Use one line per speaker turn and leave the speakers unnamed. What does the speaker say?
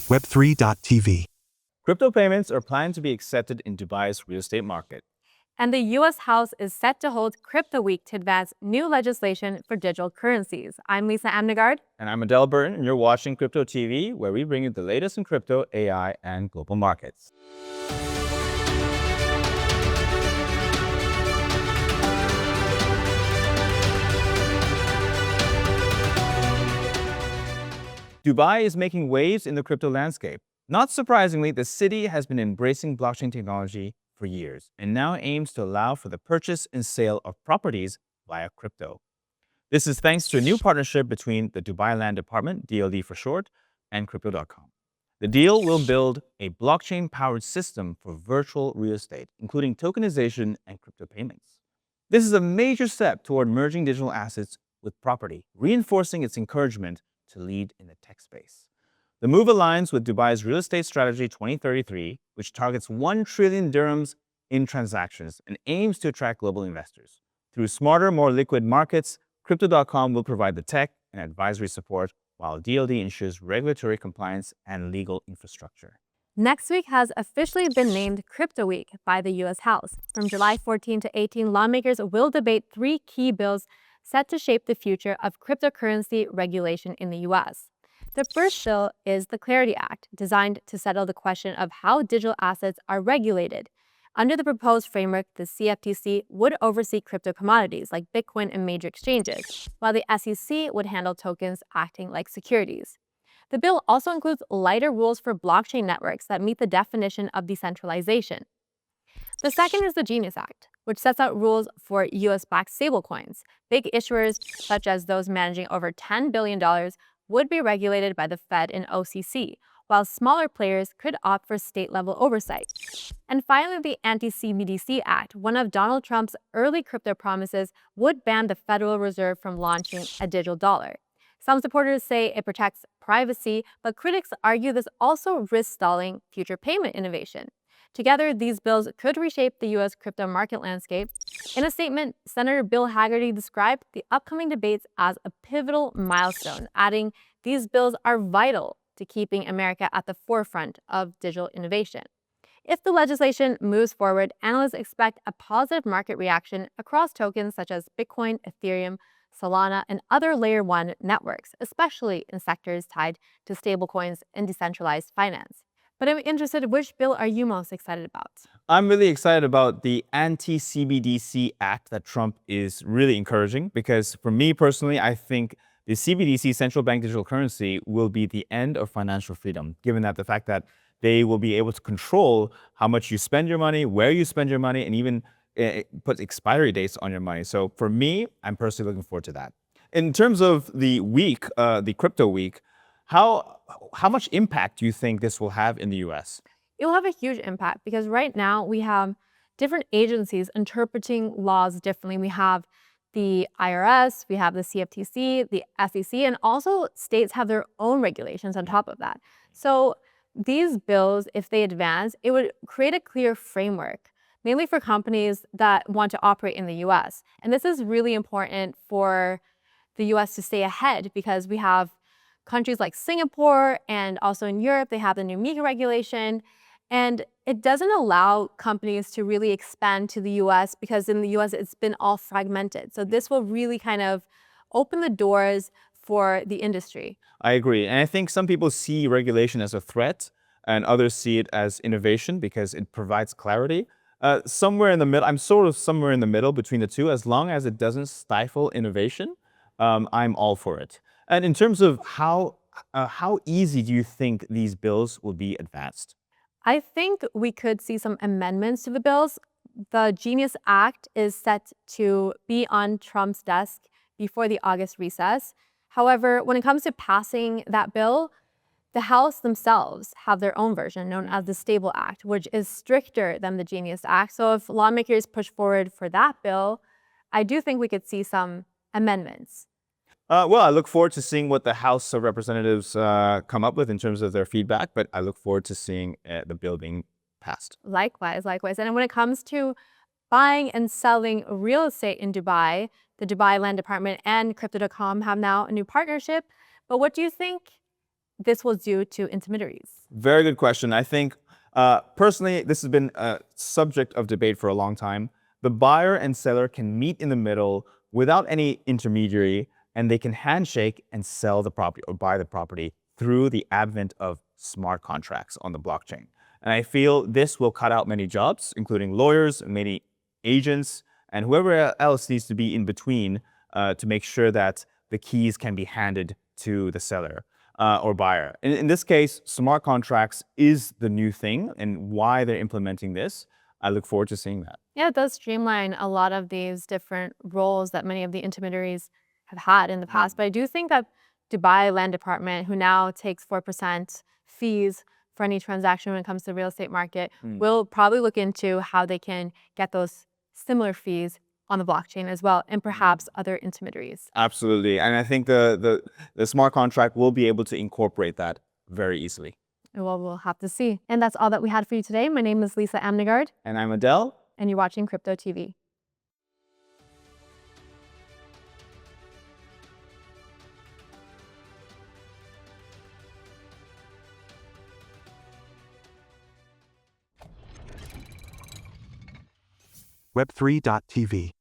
Web3 TV.
Crypto payments are planned to be accepted in Dubai's real estate market.
And the U.S. House is set to hold Crypto Week to advance new legislation for digital currencies. I'm Lisa Amnegard.
And I'm Adel Burton, and you're watching Crypto TV, where we bring you the latest in crypto, AI, and global markets. Dubai is making waves in the crypto landscape. Not surprisingly, the city has been embracing blockchain technology for years and now aims to allow for the purchase and sale of properties via crypto. This is thanks to a new partnership between the Dubai Land Department, DLD for short, and Crypto.com. The deal will build a blockchain-powered system for virtual real estate, including tokenization and crypto payments. This is a major step toward merging digital assets with property, reinforcing its encouragement to lead in the tech space. The move aligns with Dubai's Real Estate Strategy 2033, which targets 1 trillion dirhams in transactions and aims to attract global investors. Through smarter, more liquid markets, Crypto.com will provide the tech and advisory support, while DLD ensures regulatory compliance and legal infrastructure.
Next week has officially been named Crypto Week by the U.S. House. From July 14 to 18, lawmakers will debate 3 key bills set to shape the future of cryptocurrency regulation in the U.S. The first bill is the Clarity Act, designed to settle the question of how digital assets are regulated. Under the proposed framework, the CFTC would oversee crypto commodities like Bitcoin and major exchanges, while the SEC would handle tokens acting like securities. The bill also includes lighter rules for blockchain networks that meet the definition of decentralization. The second is the Genius Act, which sets out rules for US-backed stablecoins. Big issuers, such as those managing over $10 billion, would be regulated by the Fed and OCC, while smaller players could opt for state-level oversight. And finally, the Anti-CBDC Act, one of Donald Trump's early crypto promises, would ban the Federal Reserve from launching a digital dollar. Some supporters say it protects privacy, but critics argue this also risks stalling future payment innovation. Together, these bills could reshape the U.S. crypto market landscape. In a statement, Senator Bill Hagerty described the upcoming debates as a pivotal milestone, adding, "These bills are vital to keeping America at the forefront of digital innovation." If the legislation moves forward, analysts expect a positive market reaction across tokens such as Bitcoin, Ethereum, Solana, and other Layer 1 networks, especially in sectors tied to stablecoins and decentralized finance. But I'm interested, which bill are you most excited about?
I'm really excited about the Anti-CBDC Act that Trump is really encouraging, because for me personally, I think the CBDC, central bank digital currency, will be the end of financial freedom, given that the fact that they will be able to control how much you spend your money, where you spend your money, and even put expiry dates on your money. So for me, I'm personally looking forward to that. In terms of the week, the crypto week, how much impact do you think this will have in the US?
It will have a huge impact because right now we have different agencies interpreting laws differently. We have the IRS, we have the CFTC, the SEC, and also states have their own regulations on top of that. So these bills, if they advance, it would create a clear framework, mainly for companies that want to operate in the US. And this is really important for the US to stay ahead because we have countries like Singapore and also in Europe, they have the new MiCA regulation. And it doesn't allow companies to really expand to the US because in the US, it's been all fragmented. So this will really kind of open the doors for the industry.
I agree. And I think some people see regulation as a threat and others see it as innovation because it provides clarity. Somewhere in the middle, I'm sort of somewhere in the middle between the two. As long as it doesn't stifle innovation, I'm all for it. And in terms of how easy do you think these bills will be advanced?
I think we could see some amendments to the bills. The Genius Act is set to be on Trump's desk before the August recess. However, when it comes to passing that bill, the House themselves have their own version known as the Stable Act, which is stricter than the Genius Act. So if lawmakers push forward for that bill, I do think we could see some amendments.
Well, I look forward to seeing what the House of Representatives come up with in terms of their feedback, but I look forward to seeing the bill being passed.
Likewise. And when it comes to buying and selling real estate in Dubai, the Dubai Land Department and Crypto.com have now a new partnership. But what do you think this was due to intermediaries?
Very good question. I think personally, this has been a subject of debate for a long time. The buyer and seller can meet in the middle without any intermediary, and they can handshake and sell the property or buy the property through the advent of smart contracts on the blockchain. And I feel this will cut out many jobs, including lawyers, many agents, and whoever else needs to be in between to make sure that the keys can be handed to the seller or buyer. In this case, smart contracts is the new thing, and why they're implementing this, I look forward to seeing that.
Yeah, it does streamline a lot of these different roles that many of the intermediaries have had in the past. But I do think that Dubai Land Department, who now takes 4% fees for any transaction when it comes to the real estate market, will probably look into how they can get those similar fees on the blockchain as well, and perhaps other intermediaries.
Absolutely. And I think the smart contract will be able to incorporate that very easily.
Well, we'll have to see. And that's all that we had for you today. My name is Lisa Amnegard,
And I'm Adele.
and you're watching Crypto TV.
Web3 TV.